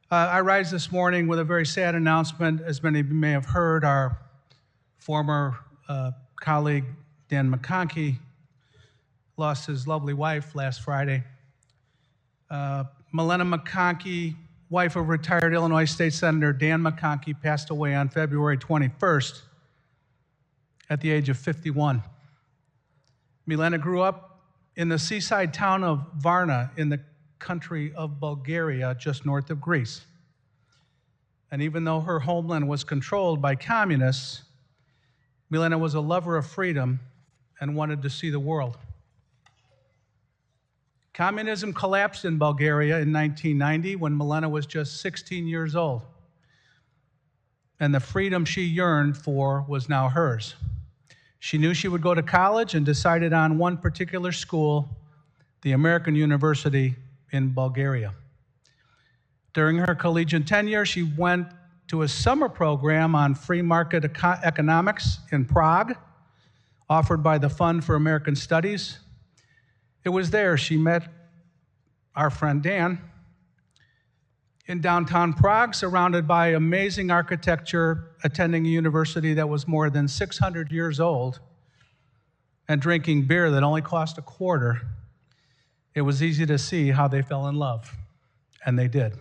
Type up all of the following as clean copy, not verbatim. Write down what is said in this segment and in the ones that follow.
I rise this morning with a very sad announcement. As many of you may have heard, our former colleague, Dan McConchie, lost his lovely wife last Friday. Milena McConchie, wife of retired Illinois State Senator Dan McConchie, passed away on February 21st at the age of 51. Milena grew up in the seaside town of Varna in the country of Bulgaria, just north of Greece. And even though her homeland was controlled by communists, Milena was a lover of freedom and wanted to see the world. Communism collapsed in Bulgaria in 1990 when Milena was just 16 years old. And the freedom she yearned for was now hers. She knew she would go to college and decided on one particular school, the American University in Bulgaria. During her collegiate tenure, she went to a summer program on free market economics in Prague, offered by the Fund for American Studies. It was there she met our friend Dan in downtown Prague, surrounded by amazing architecture, attending a university that was more than 600 years old, and drinking beer that only cost a quarter. It was easy to see how they fell in love, and they did.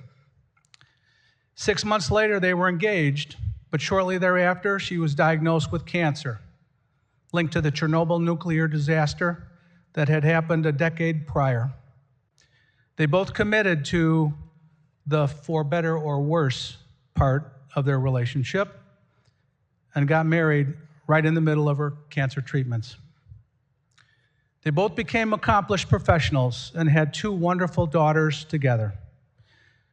6 months later, they were engaged, but shortly thereafter, she was diagnosed with cancer, linked to the Chernobyl nuclear disaster that had happened a decade prior. They both committed to the for better or worse part of their relationship and got married right in the middle of her cancer treatments. They both became accomplished professionals and had 2 wonderful daughters together.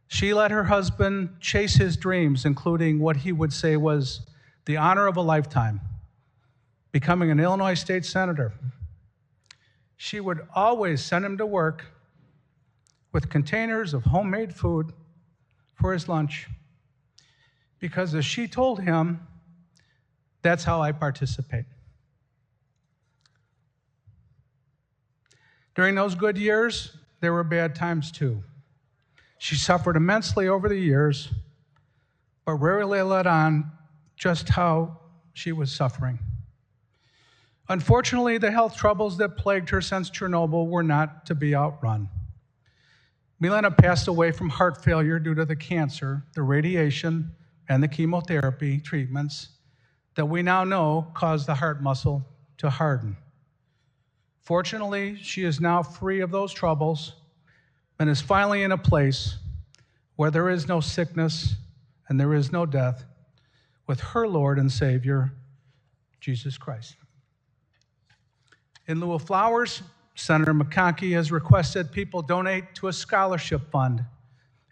She let her husband chase his dreams, including what he would say was the honor of a lifetime, becoming an Illinois State Senator. She would always send him to work with containers of homemade food for his lunch, because as she told him, that's how I participate. During those good years, there were bad times too. She suffered immensely over the years, but rarely let on just how she was suffering. Unfortunately, the health troubles that plagued her since Chernobyl were not to be outrun. Milena passed away from heart failure due to the cancer, the radiation, and the chemotherapy treatments that we now know caused the heart muscle to harden. Fortunately, she is now free of those troubles and is finally in a place where there is no sickness and there is no death with her Lord and Savior, Jesus Christ. In lieu of flowers, Senator McConchie has requested people donate to a scholarship fund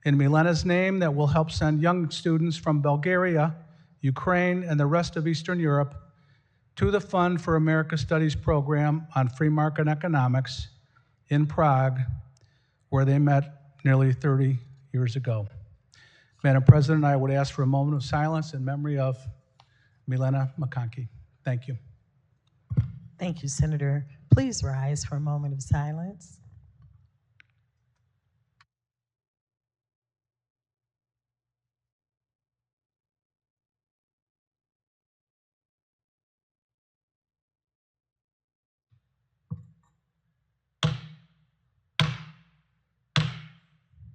in Milena's name that will help send young students from Bulgaria, Ukraine, and the rest of Eastern Europe to the Fund for America Studies program on free market economics in Prague, where they met nearly 30 years ago. Madam President, I would ask for a moment of silence in memory of Milena McConchie. Thank you. Thank you, Senator. Please rise for a moment of silence.